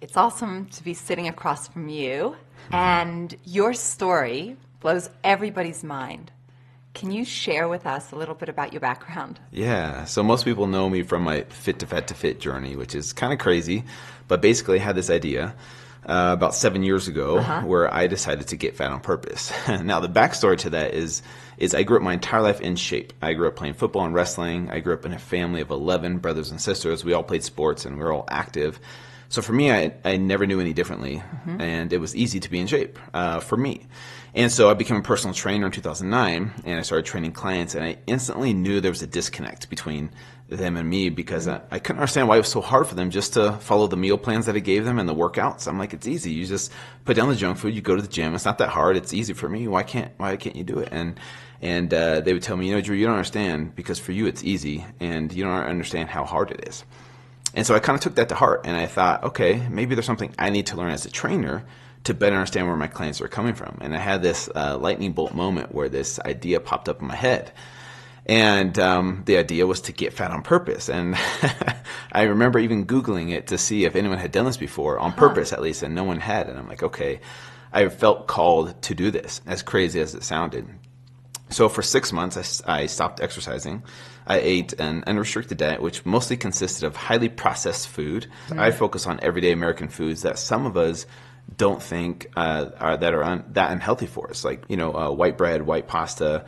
It's awesome to be sitting across from you, and your story blows everybody's mind. Can you share with us a little bit about your background? Yeah, so most people know me from my Fit2Fat2Fit journey, which is kind of crazy, but basically I had this idea about 7 years ago where I decided to get fat on purpose. Now the backstory to that is I grew up my entire life in shape. I grew up playing football and wrestling. I grew up in a family of 11 brothers and sisters. We all played sports and we were all active. So for me, I never knew any differently, and it was easy to be in shape for me. And so I became a personal trainer in 2009, and I started training clients, and I instantly knew there was a disconnect between them and me because I couldn't understand why it was so hard for them just to follow the meal plans that I gave them and the workouts. I'm like, it's easy. You just put down the junk food, you go to the gym. It's not that hard. It's easy for me. Why can't you do it? And they would tell me, Drew, you don't understand because for you it's easy, and you don't understand how hard it is. And so I kind of took that to heart, and I thought, okay, maybe there's something I need to learn as a trainer to better understand where my clients are coming from. And I had this lightning bolt moment where this idea popped up in my head. And the idea was to get fat on purpose. And I remember even Googling it to see if anyone had done this before, on purpose at least, and no one had. And I'm like, okay, I felt called to do this, as crazy as it sounded. So for 6 months, I stopped exercising. I ate an unrestricted diet, which mostly consisted of highly processed food. I focus on everyday American foods that some of us don't think are that unhealthy for us, like white bread, white pasta,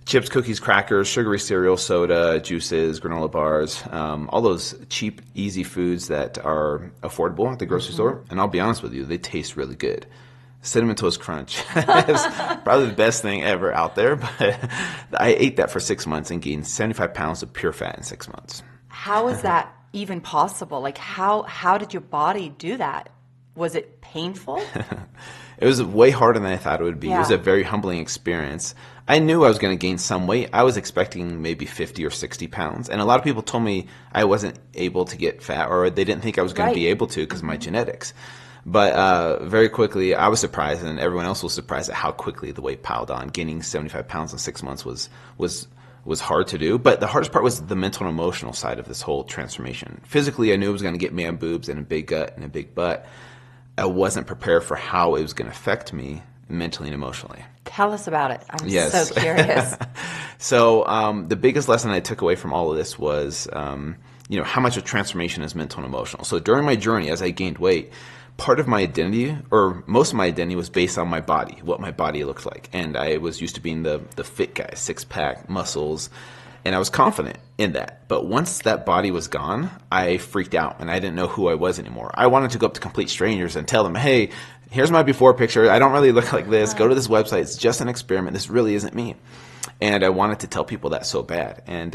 chips, cookies, crackers, sugary cereal, soda, juices, granola bars, all those cheap, easy foods that are affordable at the grocery store. And I'll be honest with you, they taste really good. Cinnamon Toast Crunch is probably the best thing ever out there, but I ate that for 6 months and gained 75 pounds of pure fat in 6 months. How is that even possible? Like, how did your body do that? Was it painful? It was way harder than I thought it would be. Yeah. It was a very humbling experience. I knew I was going to gain some weight. I was expecting maybe 50 or 60 pounds. And a lot of people told me I wasn't able to get fat, or they didn't think I was going to be able to because of my genetics. But very quickly, I was surprised, and everyone else was surprised at how quickly the weight piled on. Gaining 75 pounds in 6 months was hard to do. But the hardest part was the mental and emotional side of this whole transformation. Physically, I knew I was going to get man boobs and a big gut and a big butt. I wasn't prepared for how it was going to affect me mentally and emotionally. Tell us about it. I'm so curious. So the biggest lesson I took away from all of this was, how much of transformation is mental and emotional. So during my journey, as I gained weight, part of my identity, or most of my identity, was based on my body, what my body looked like. And I was used to being the fit guy, six-pack, muscles, and I was confident in that. But once that body was gone, I freaked out, and I didn't know who I was anymore. I wanted to go up to complete strangers and tell them, hey, here's my before picture. I don't really look like this. Go to this website. It's just an experiment. This really isn't me. And I wanted to tell people that so bad. And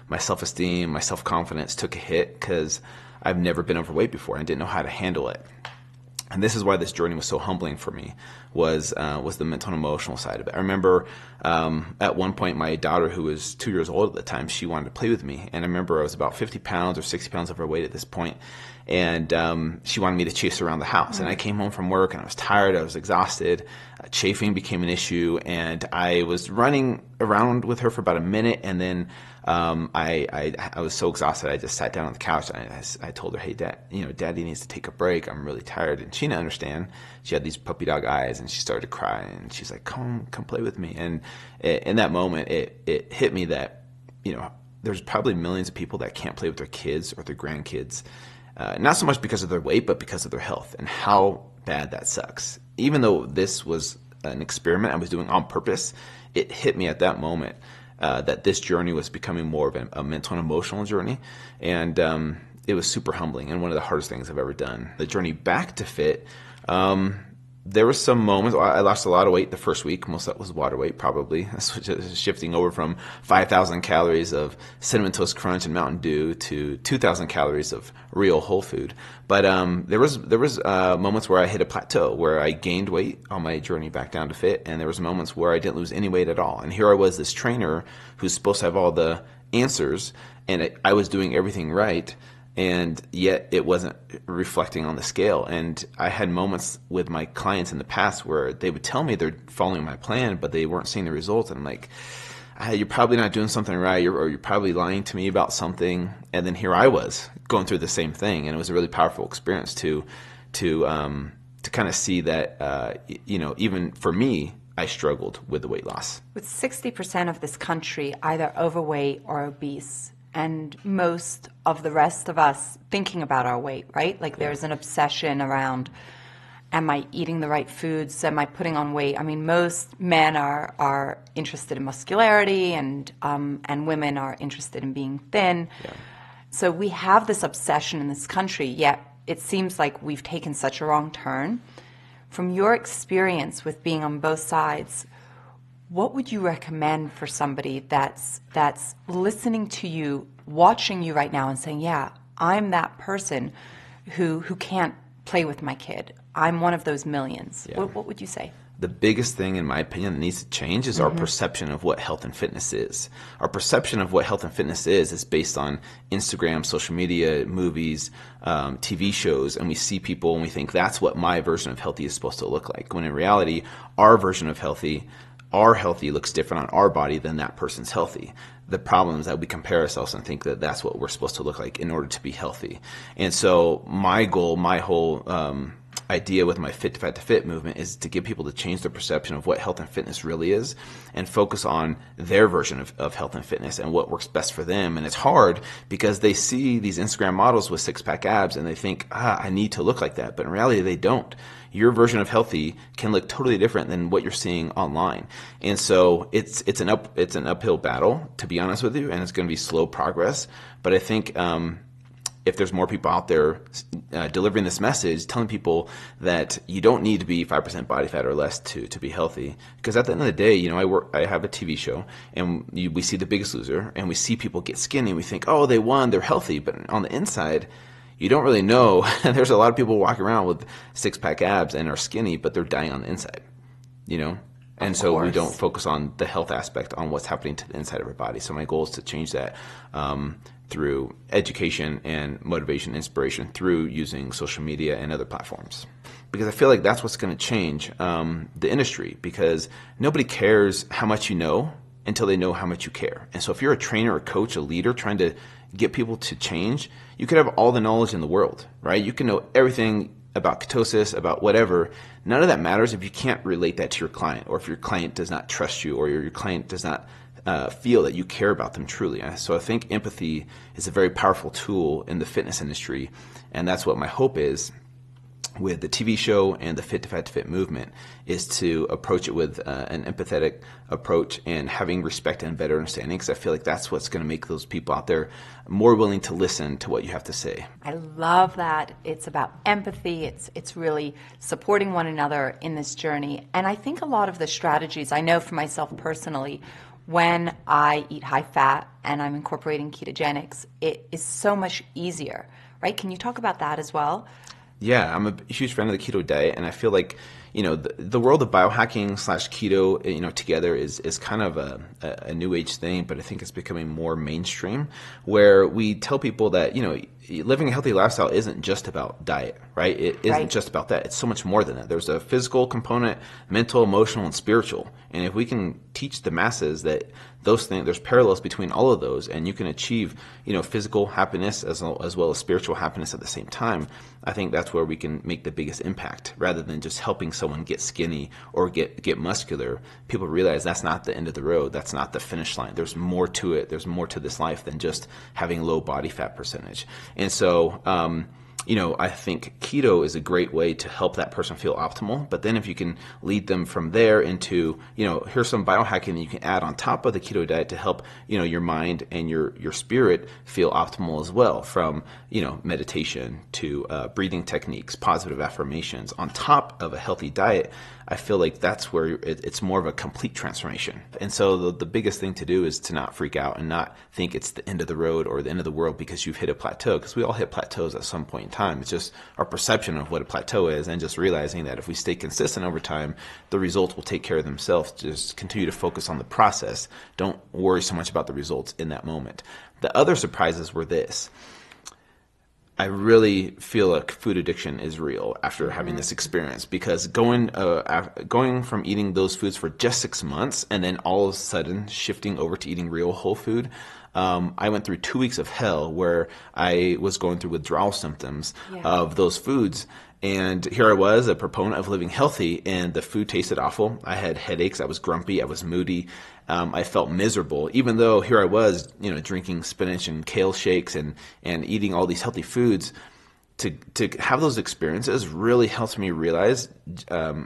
my self-esteem, my self-confidence took a hit because I've never been overweight before. I didn't know how to handle it. And this is why this journey was so humbling for me, was the mental and emotional side of it. I remember at one point my daughter, who was 2 years old at the time, she wanted to play with me. And I remember I was about 50 pounds or 60 pounds overweight at this point. And she wanted me to chase her around the house. And I came home from work and I was tired, I was exhausted. Chafing became an issue, and I was running around with her for about a minute, and then I was so exhausted I just sat down on the couch and I told her, hey, Daddy needs to take a break. I'm really tired. And she didn't understand. She had these puppy dog eyes, and she started to cry, and she's like, come play with me. And in that moment, it hit me that, there's probably millions of people that can't play with their kids or their grandkids. Not so much because of their weight, but because of their health, and how bad that sucks. Even though this was an experiment I was doing on purpose, it hit me at that moment that this journey was becoming more of a mental and emotional journey. And it was super humbling and one of the hardest things I've ever done. The journey back to fit, there were some moments. I lost a lot of weight the first week. Most of that was water weight, probably. Shifting over from 5,000 calories of Cinnamon Toast Crunch and Mountain Dew to 2,000 calories of real whole food. But there was moments where I hit a plateau, where I gained weight on my journey back down to fit, and there was moments where I didn't lose any weight at all. And here I was, this trainer who's supposed to have all the answers, and I was doing everything right, and yet it wasn't reflecting on the scale. And I had moments with my clients in the past where they would tell me they're following my plan, but they weren't seeing the results. And I'm like, you're probably not doing something right, or you're probably lying to me about something. And then here I was going through the same thing, and it was a really powerful experience to kind of see that, even for me, I struggled with the weight loss. With 60% of this country either overweight or obese, and most of the rest of us thinking about our weight, right? Like there's an obsession around, am I eating the right foods? Am I putting on weight? I mean, most men are interested in muscularity, and women are interested in being thin. Yeah. So we have this obsession in this country, yet it seems like we've taken such a wrong turn. From your experience with being on both sides, what would you recommend for somebody that's listening to you, watching you right now and saying, yeah, I'm that person who can't play with my kid. I'm one of those millions. Yeah. What would you say? The biggest thing, in my opinion, that needs to change is our perception of what health and fitness is. Our perception of what health and fitness is based on Instagram, social media, movies, TV shows, and we see people and we think that's what my version of healthy is supposed to look like. When in reality, our version of healthy, our healthy looks different on our body than that person's healthy. The problem is that we compare ourselves and think that that's what we're supposed to look like in order to be healthy. And so my goal, my whole idea with my Fit2Fat2Fit movement is to get people to change their perception of what health and fitness really is and focus on their version of health and fitness and what works best for them. And it's hard because they see these Instagram models with six-pack abs and they think, I need to look like that. But in reality, they don't. Your version of healthy can look totally different than what you're seeing online. And so it's an uphill battle, to be honest with you, and it's going to be slow progress. But I think if there's more people out there delivering this message, telling people that you don't need to be 5% body fat or less to be healthy. Because at the end of the day, I have a TV show, and we see The Biggest Loser, and we see people get skinny, and we think, oh, they won, they're healthy. But on the inside, you don't really know. There's a lot of people walking around with six-pack abs and are skinny, but they're dying on the inside, And so we don't focus on the health aspect, on what's happening to the inside of our body. So my goal is to change that through education and motivation, inspiration, through using social media and other platforms. Because I feel like that's what's going to change the industry, because nobody cares how much you know until they know how much you care. And so if you're a trainer, a coach, a leader trying to get people to change, you could have all the knowledge in the world, right? You can know everything about ketosis, about whatever. None of that matters if you can't relate that to your client, or if your client does not trust you, or your client does not feel that you care about them truly. So I think empathy is a very powerful tool in the fitness industry, and that's what my hope is with the TV show and the Fit2Fat2Fit movement, is to approach it with an empathetic approach and having respect and better understanding, because I feel like that's what's going to make those people out there more willing to listen to what you have to say. I love that. It's about empathy. It's really supporting one another in this journey. And I think a lot of the strategies, I know for myself personally, when I eat high fat and I'm incorporating ketogenics, it is so much easier, right? Can you talk about that as well? Yeah, I'm a huge fan of the keto diet, and I feel like, the world of biohacking / keto, together is kind of a new age thing, but I think it's becoming more mainstream, where we tell people that, living a healthy lifestyle isn't just about diet, right? It isn't just about that. It's so much more than that. There's a physical component, mental, emotional, and spiritual. And if we can teach the masses that those things, there's parallels between all of those, and you can achieve, physical happiness as well as spiritual happiness at the same time, I think that's where we can make the biggest impact, rather than just helping someone get skinny or get muscular. People realize that's not the end of the road. That's not the finish line. There's more to it. There's more to this life than just having low body fat percentage. And so, I think keto is a great way to help that person feel optimal. But then if you can lead them from there into, here's some biohacking that you can add on top of the keto diet to help, your mind and your spirit feel optimal as well, from, meditation to breathing techniques, positive affirmations on top of a healthy diet. I feel like that's where it's more of a complete transformation. And so the biggest thing to do is to not freak out and not think it's the end of the road or the end of the world because you've hit a plateau, because we all hit plateaus at some point in time. It's just our perception of what a plateau is, and just realizing that if we stay consistent over time, the results will take care of themselves. Just continue to focus on the process. Don't worry so much about the results in that moment. The other surprises were this. I really feel like food addiction is real after having this experience, because going from eating those foods for just 6 months and then all of a sudden shifting over to eating real whole food, I went through 2 weeks of hell where I was going through withdrawal symptoms of those foods. And here I was, a proponent of living healthy, and the food tasted awful. I had headaches. I was grumpy. I was moody. I felt miserable, even though here I was, drinking spinach and kale shakes and eating all these healthy foods. To have those experiences really helps me realize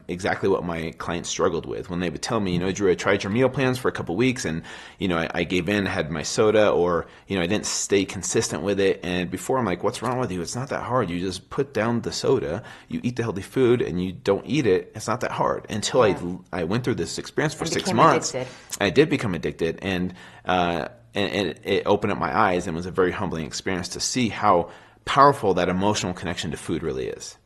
exactly what my clients struggled with when they would tell me, Drew, I tried your meal plans for a couple weeks, and I gave in, had my soda, or I didn't stay consistent with it. And before, I'm like, what's wrong with you? It's not that hard. You just put down the soda, you eat the healthy food, and you don't eat it. It's not that hard. Until I went through this experience for 6 months, I did become addicted, and it opened up my eyes, and was a very humbling experience to see how powerful that emotional connection to food really is.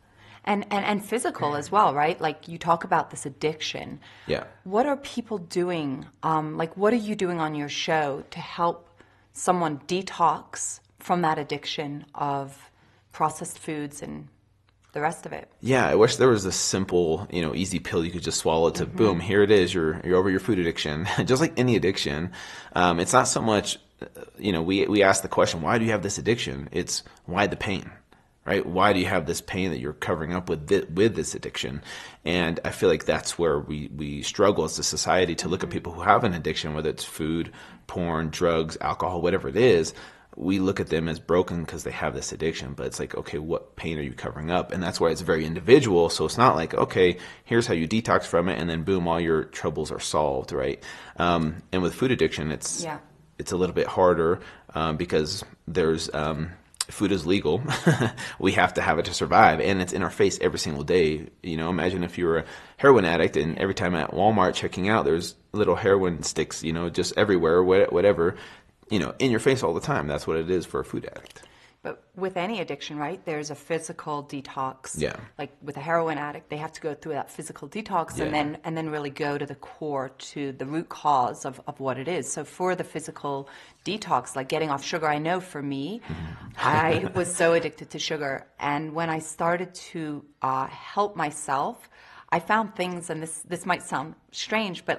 And physical as well, right? Like, you talk about this addiction. Yeah. What are people doing? What are you doing on your show to help someone detox from that addiction of processed foods and the rest of it? Yeah, I wish there was a simple, easy pill you could just swallow to boom, here it is. You're over your food addiction. Just like any addiction. It's not so much, we ask the question, why do you have this addiction? It's why the pain, right? Why do you have this pain that you're covering up with this addiction? And I feel like that's where we struggle as a society to look at people who have an addiction, whether it's food, porn, drugs, alcohol, whatever it is. We look at them as broken because they have this addiction, but it's like, okay, what pain are you covering up? And that's why it's very individual. So it's not like, okay, here's how you detox from it, and then boom, all your troubles are solved, right? And with food addiction, it's a little bit harder because there's food is legal. We have to have it to survive, and it's in our face every single day. Imagine if you were a heroin addict, and every time at Walmart checking out, there's little heroin sticks, just everywhere, whatever. In your face all the time. That's what it is for a food addict. But with any addiction, right, there's a physical detox. Yeah. Like with a heroin addict, they have to go through that physical detox and then really go to the core, to the root cause of what it is. So for the physical detox, like getting off sugar, I know for me, I was so addicted to sugar. And when I started to help myself, I found things, and this might sound strange, but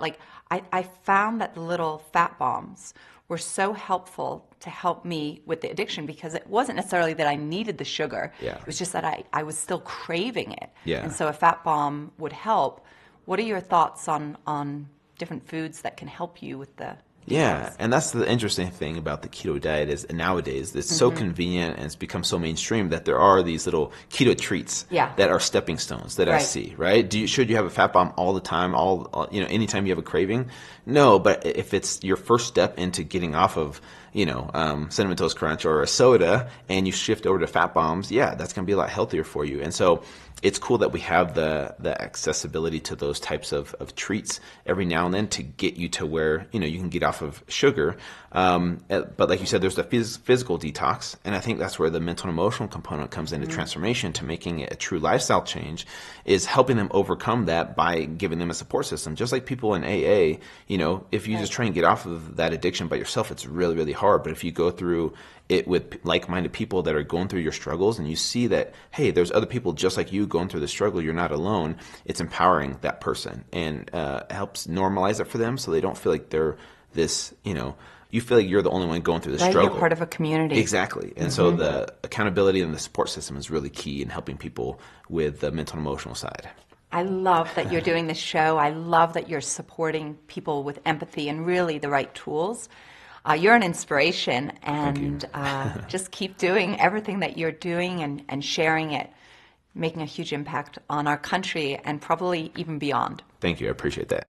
I found that the little fat bombs were so helpful to help me with the addiction, because it wasn't necessarily that I needed the sugar. Yeah. It was just that I was still craving it. Yeah. And so a fat bomb would help. What are your thoughts on different foods that can help you with the Yeah, and that's the interesting thing about the keto diet is nowadays it's so convenient and it's become so mainstream that there are these little keto treats that are stepping stones that I see, right? Should you have a fat bomb all the time, anytime you have a craving? No, but if it's your first step into getting off of, Cinnamon Toast Crunch or a soda, and you shift over to fat bombs, that's going to be a lot healthier for you. And so it's cool that we have the accessibility to those types of treats every now and then to get you to where, you can get off of sugar. But like you said, there's the physical detox. And I think that's where the mental and emotional component comes into transformation to making it a true lifestyle change, is helping them overcome that by giving them a support system. Just like people in AA, if you just try and get off of that addiction by yourself, it's really, really hard. But if you go through it with like-minded people that are going through your struggles, and you see that, hey, there's other people just like you going through the struggle, you're not alone, it's empowering that person and helps normalize it for them so they don't feel like they're this, you feel like you're the only one going through the struggle. You're part of a community. Exactly. And so the accountability and the support system is really key in helping people with the mental and emotional side. I love that you're doing this show. I love that you're supporting people with empathy and really the right tools. You're an inspiration, and just keep doing everything that you're doing and sharing it, making a huge impact on our country and probably even beyond. Thank you. I appreciate that.